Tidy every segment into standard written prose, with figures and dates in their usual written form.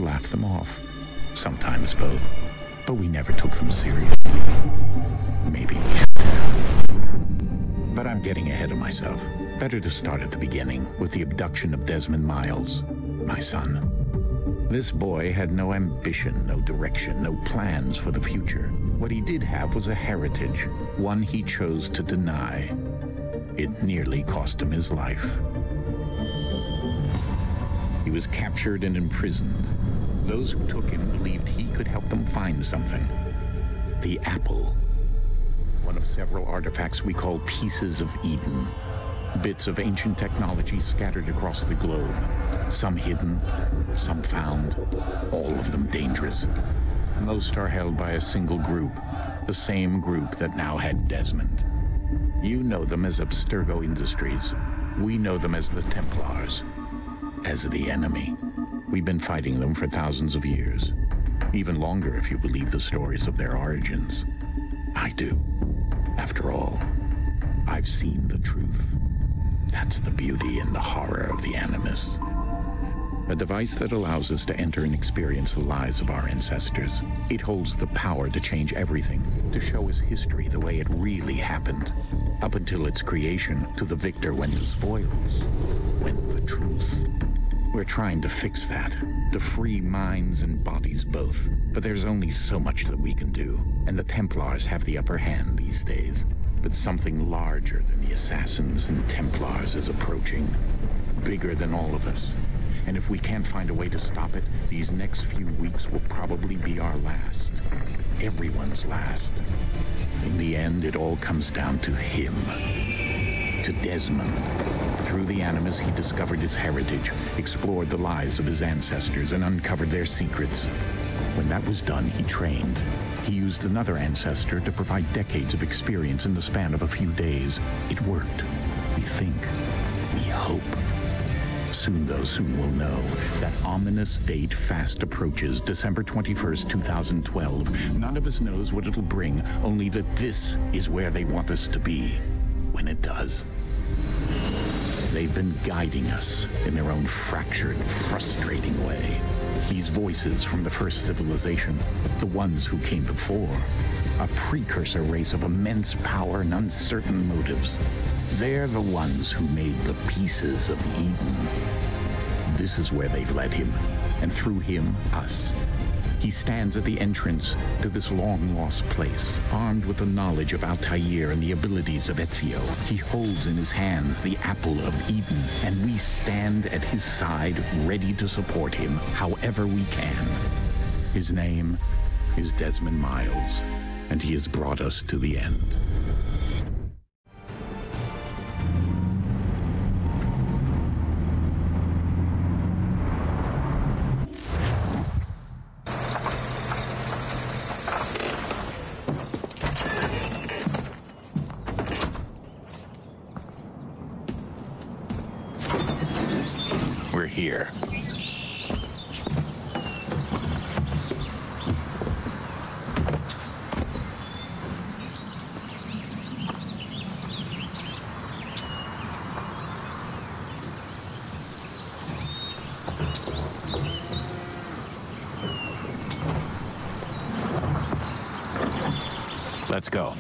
laugh them off. Sometimes both. But we never took them seriously. Maybe we should have. But I'm getting ahead of myself. Better to start at the beginning, with the abduction of Desmond Miles, my son. This boy had no ambition, no direction, no plans for the future. What he did have was a heritage, one he chose to deny. It nearly cost him his life. He was captured and imprisoned. Those who took him believed he could help them find something. The apple. One of several artifacts we call pieces of Eden. Bits of ancient technology scattered across the globe. Some hidden, some found, all of them dangerous. Most are held by a single group, the same group that now had Desmond. You know them as Abstergo Industries. We know them as the Templars, as the enemy. We've been fighting them for thousands of years, even longer if you believe the stories of their origins. I do. After all, I've seen the truth. That's the beauty and the horror of the Animus. A device that allows us to enter and experience the lives of our ancestors. It holds the power to change everything, to show us history the way it really happened. Up until its creation, to the victor went the spoils, went the truth. We're trying to fix that, to free minds and bodies both. But there's only so much that we can do, and the Templars have the upper hand these days. But something larger than the Assassins and Templars is approaching, bigger than all of us. And if we can't find a way to stop it, these next few weeks will probably be our last. Everyone's last. In the end, it all comes down to him. To Desmond. Through the Animus, he discovered his heritage, explored the lives of his ancestors, and uncovered their secrets. When that was done, he trained. He used another ancestor to provide decades of experience in the span of a few days. It worked. We think. We hope. Soon, though, soon we'll know. That ominous date fast approaches, December 21st, 2012. None of us knows what it'll bring, only that this is where they want us to be, when it does. They've been guiding us in their own fractured, frustrating way. These voices from the first civilization, the ones who came before, a precursor race of immense power and uncertain motives. They're the ones who made the pieces of Eden. This is where they've led him, and through him, us. He stands at the entrance to this long-lost place, armed with the knowledge of Altair and the abilities of Ezio. He holds in his hands the apple of Eden, and we stand at his side, ready to support him however we can. His name is Desmond Miles, and he has brought us to the end. We're here. Let's go.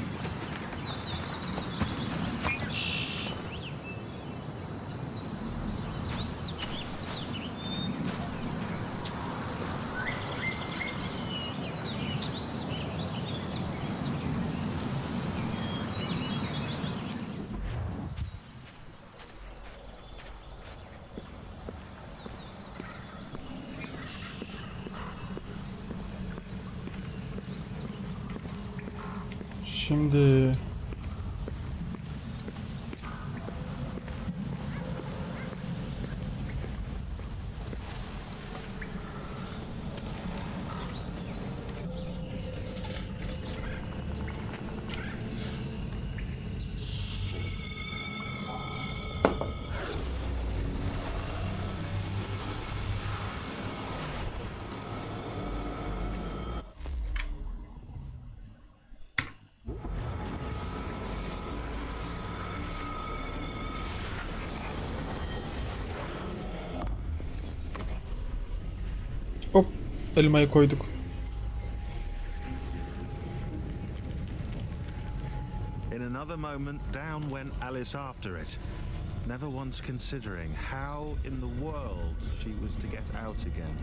Şimdi elmayı koyduk. In another moment, down went Alice after it, never once considering how in the world she was to get out again.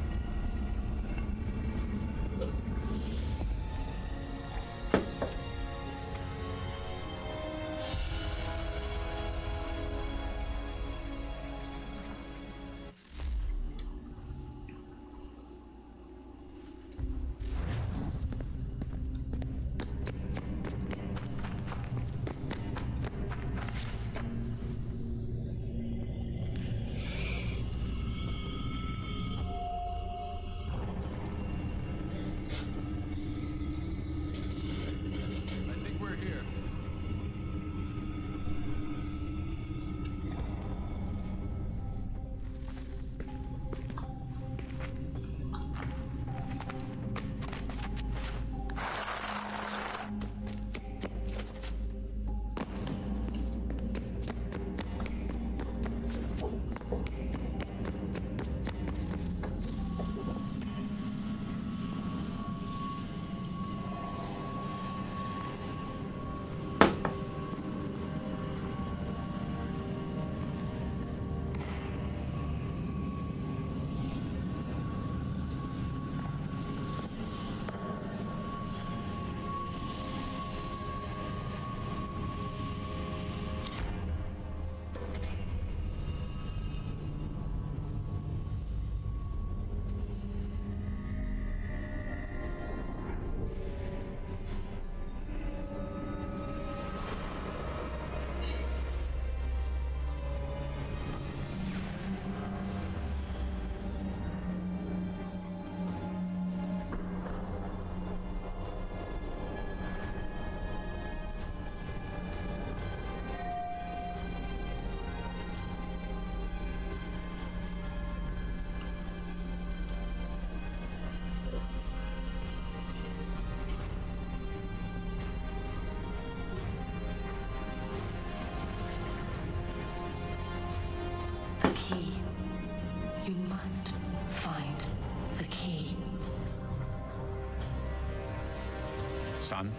Key. You must find the key. Son?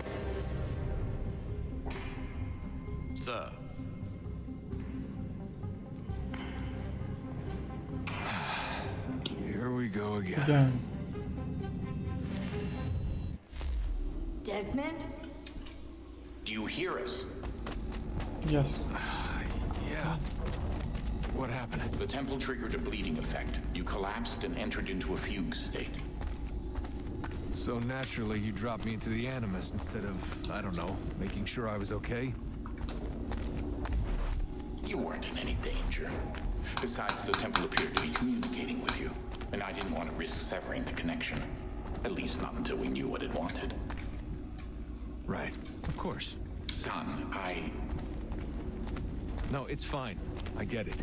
Sir. Here we go again. Again. Desmond? Do you hear us? Yes. Yeah. What happened? The temple triggered a bleeding effect. You collapsed and entered into a fugue state. So naturally, you dropped me into the Animus instead of, I don't know, making sure I was okay? You weren't in any danger. Besides, the temple appeared to be communicating with you, and I didn't want to risk severing the connection. At least not until we knew what it wanted. Right. Of course. Son, No, it's fine. I get it.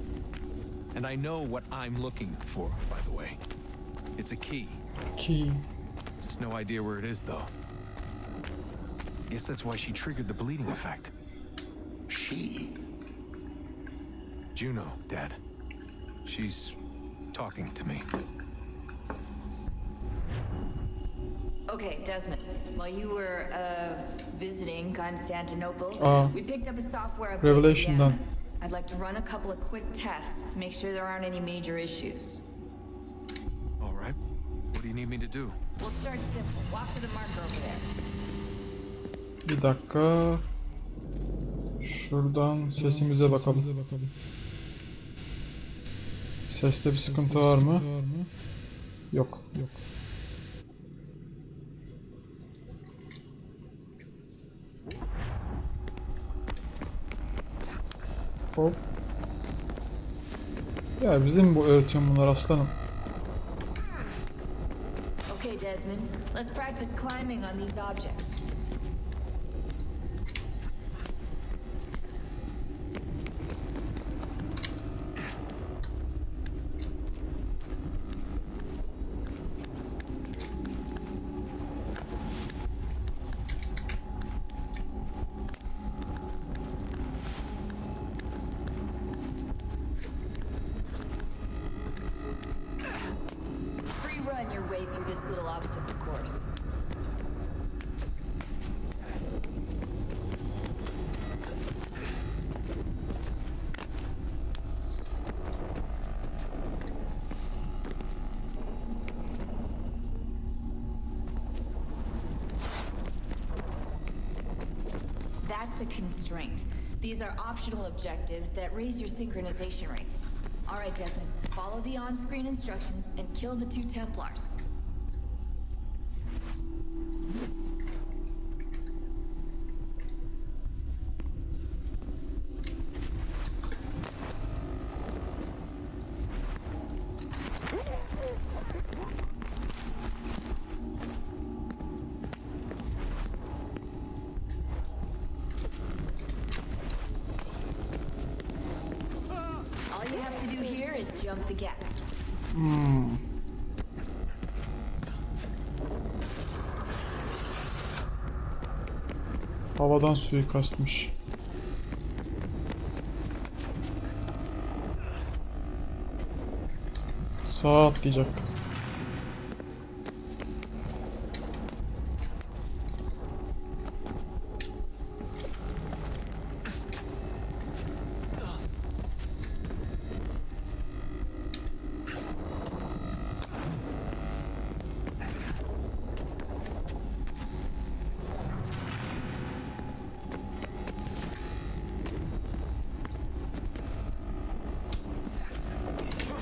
And I know what I'm looking for, by the way. It's a key. Key. Just no idea where it is, though. Guess that's why she triggered the bleeding effect. She? Juno, Dad. She's talking to me. Okay, Desmond. While you were visiting Constantinople, we picked up a software update Revelation for the done. Animus. I'd like to run a couple of quick tests, make sure there aren't any major issues. All right. What do you need me to do? We'll start simple. Walk to the marker over there. Bir dakika. Şuradan sesimize bakalım. Seste bir sıkıntı var mı? Yok. Hop. Ya bizim bu öğretiyorum bunlar aslanım. Okay, Desmond. Let's practice climbing on these objects. Free run your way through this little That's a constraint. These are optional objectives that raise your synchronization rate. All right, Desmond, follow the on-screen instructions and kill the 2 Templars. All you have to do here is jump the gap. Havadan suikastmış. Sağa atlayacaktık.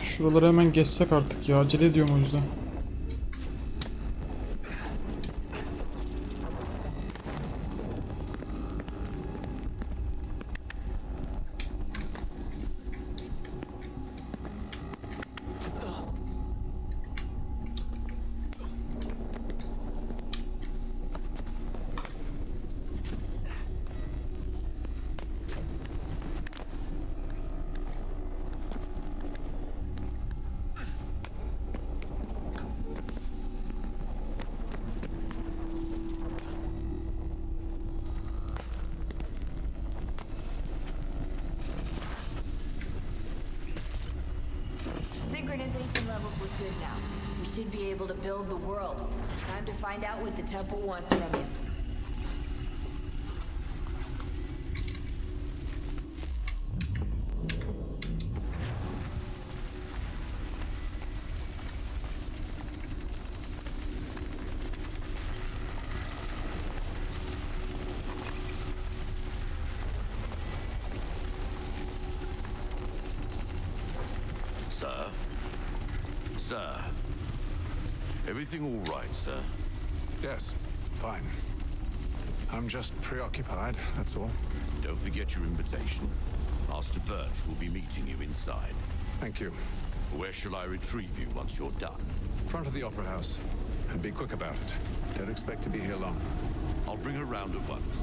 Şuraları hemen geçsek artık ya. Acele ediyorum o yüzden. Synchronization levels look good now. We should be able to build the world. Time to find out what the temple wants from you. Sir. Everything all right, sir? Yes, fine. I'm just preoccupied, that's all. Don't forget your invitation. Master Birch will be meeting you inside. Thank you. Where shall I retrieve you once you're done? Front of the Opera House. And be quick about it. Don't expect to be here long. I'll bring her round at once.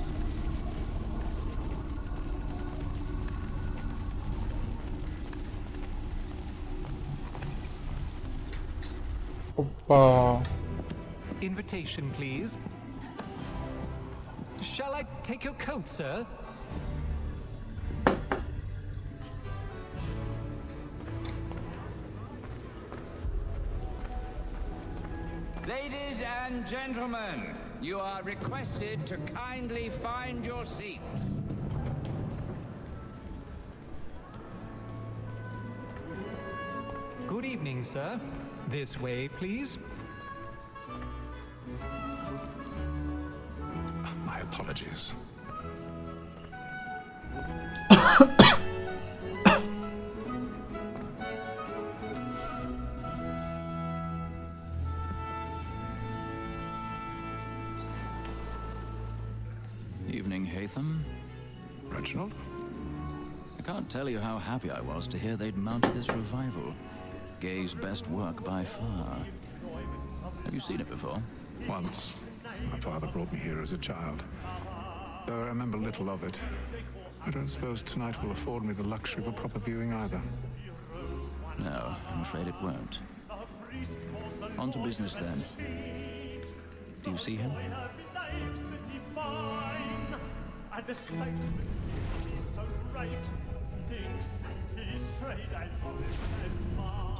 Hoppa. Invitation, please. Shall I take your coat, sir? Ladies and gentlemen, you are requested to kindly find your seats. Good evening, sir. This way, please. My apologies. Evening, Hatham. Reginald? I can't tell you how happy I was to hear they'd mounted this revival. Gay's best work by far. Have you seen it before? Once. My father brought me here as a child. Though I remember little of it. I don't suppose tonight will afford me the luxury of a proper viewing either. No, I'm afraid it won't. On to business then. Do you see him? And the statesman, he's so great, thinks his trade as honest as mine.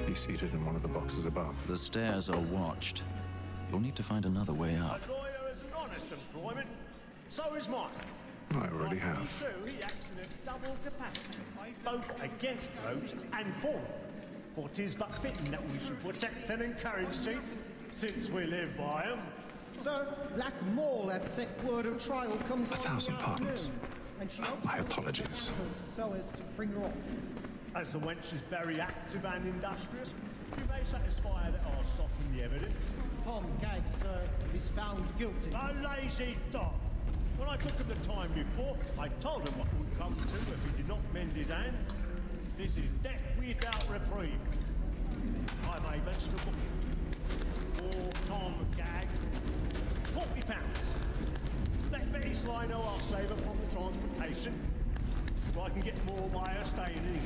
He's seated in one of the boxes above. The stairs are watched. You'll need to find another way up. A lawyer is an honest employment, so is mine. I already have. So he acts in a double capacity, both against rogues and for them. For 'tis but fitting that we should protect and encourage cheats, since we live by 'em. Sir, Black Mole had set word of trial comes 1,000 pardons. and she My apologies. so as to bring her off. As the wench is very active and industrious, you may satisfy her that I'll soften the evidence. Tom Gag, sir, is found guilty. A lazy dog! When I took him the time before, I told him what would come to if he did not mend his hand. This is death without reprieve. I may venture to book him. For Tom Gag, £40. Let Betty Sly know I'll save her from the transportation, so I can get more by her staying in.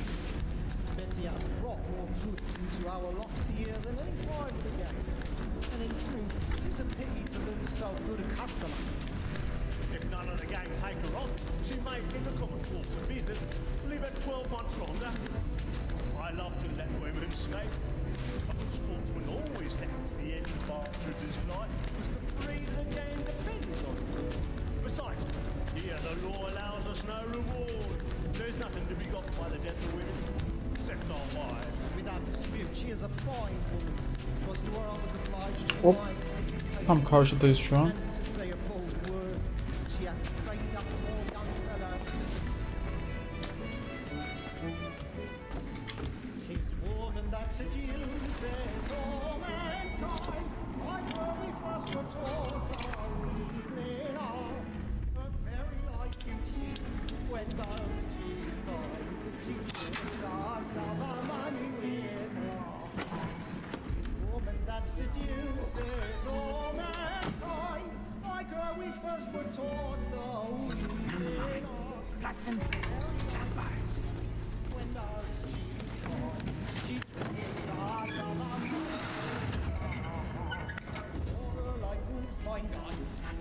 Betty has brought more goods into our lot here than any five of the gang. And in truth, it is a pity to lose so good a customer. If none of the gang take her on, she may, in the common course of business, live at 12 months longer. I love to let women escape. A good sportsman always lets the end partridge's life, because the breed of the gang depends on it. Besides, here the law allows us no reward. There's nothing to be got by the death of women, except our wives. Without dispute, she is a fine woman. Was to her I was obliged to Hop. lie. Tam karşıdayız şu an. And to say a bold word, she hath trained up more young fellows. Tis woman that seduces all mankind. Like when we first were taught our evening hours. But very like you cheats when those cheats die. She gives us of our money with her. Woman that seduces all mankind. Like her we first were taught those evening hours. When those cheats die, she gives us of our money. Like wolves find eyes,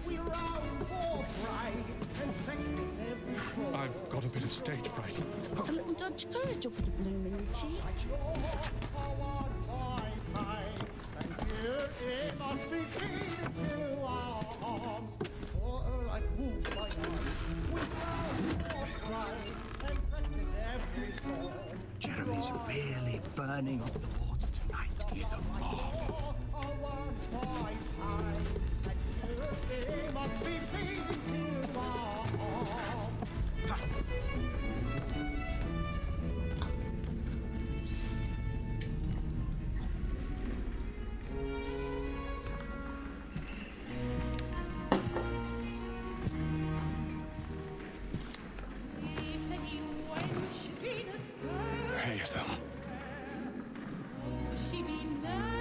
we round for prey and practice every fall. I've got a bit of stage fright. A little dodge courage will put a bloom in your cheek. And here it must be feeding to our arms. For like wolves find eyes, we round for prey and practice every fall. Jeremy's really burning up the boards tonight. He's a marvel. It must be feeding to our arms. Haytham.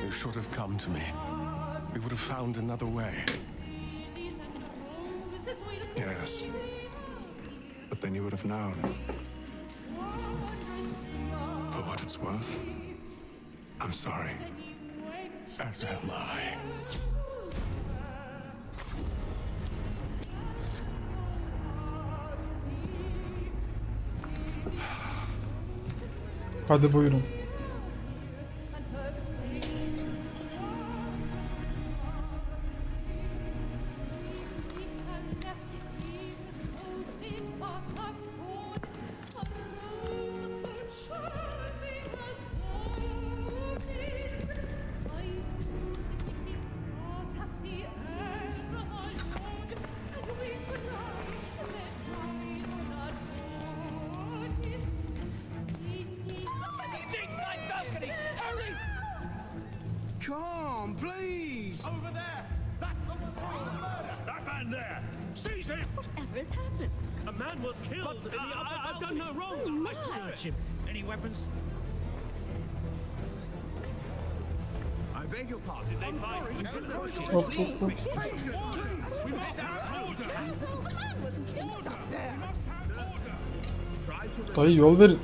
You should have come to me. We would have found another way. Yes. But then you would have known. For what it's worth, I'm sorry. As am I. Hadi buyurun. Come, please! Over there! That's the one doing the murder! That man there! Seize him! Whatever has happened? A man was killed! I've done no wrong! I search him! Any weapons? I beg your pardon. Did they find? Hop hop hop. We must have order! The man wasn't killed up there. Dayı yol verin.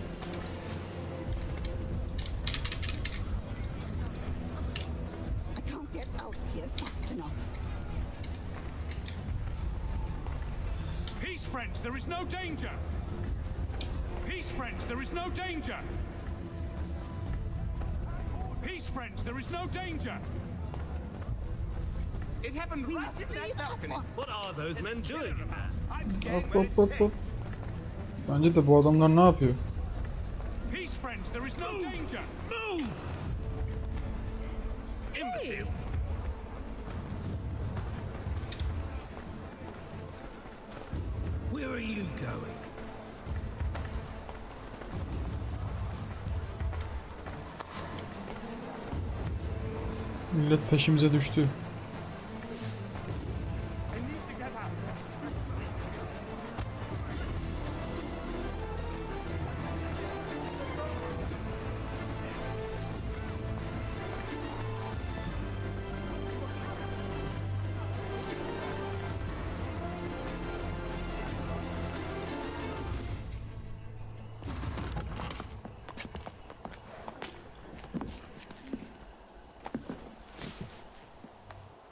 I can't get out of here fast enough. Peace, friends, there is no danger! Peace, friends, there is no danger! Peace, friends, there is no danger! It happened right at that balcony. What are those men doing in there? Hop hop hop hop. Bence de bu adamlar ne yapıyor? Peace, friends, there is no danger! Move! Imbecile! are you going? Millet peşimize düştü.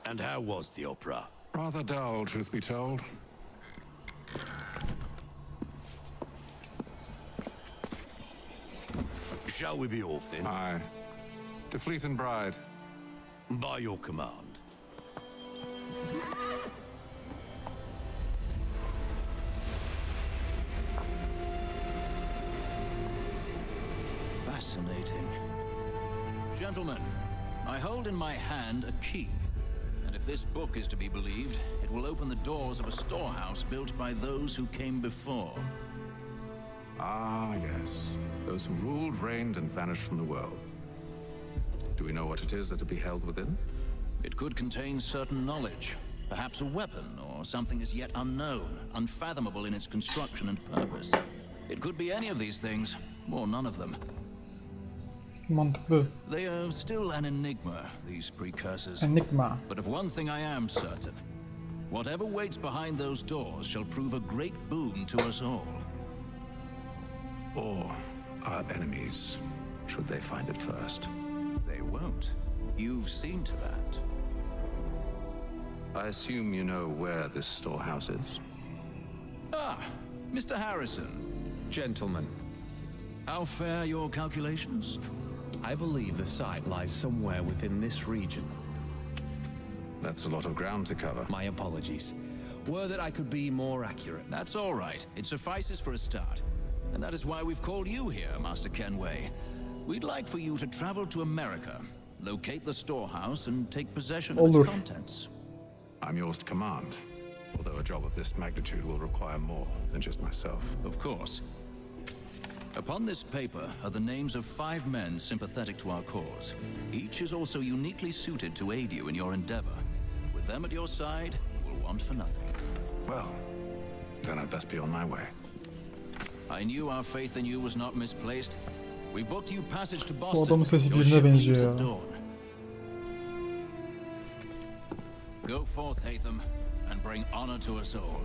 And how was the opera? Rather dull, truth be told. Shall we be off then? Aye. To Fleet and Bride. By your command. Fascinating. Gentlemen, I hold in my hand a key. And if this book is to be believed, it will open the doors of a storehouse built by those who came before. Ah, yes. Those who ruled, reigned, and vanished from the world. Do we know what it is that to be held within? It could contain certain knowledge. Perhaps a weapon, or something as yet unknown, unfathomable in its construction and purpose. It could be any of these things, or none of them. Mantıklı. They are still an enigma, these precursors. Enigma. But of one thing I am certain. Whatever waits behind those doors shall prove a great boon to us all. Or our enemies, should they find it first. They won't. You've seen to that. I assume you know where this storehouse is? Ah, Mr. Harrison. Gentlemen. How fare your calculations? I believe the site lies somewhere within this region. That's a lot of ground to cover. My apologies. Were that I could be more accurate. That's all right. It suffices for a start. And that is why we've called you here, Master Kenway. We'd like for you to travel to America, locate the storehouse, and take possession of its contents. I'm yours to command, although a job of this magnitude will require more than just myself. Of course. Upon this paper are the names of 5 men sympathetic to our cause. Each is also uniquely suited to aid you in your endeavor. With them at your side, you will want for nothing. Well, then I'd best be on my way. I knew our faith in you was not misplaced. We booked you passage to Bu Boston. adamın sesi Your birine ship leaves benziyor at ya. dawn. Go forth, Hatham, and bring honor to us all.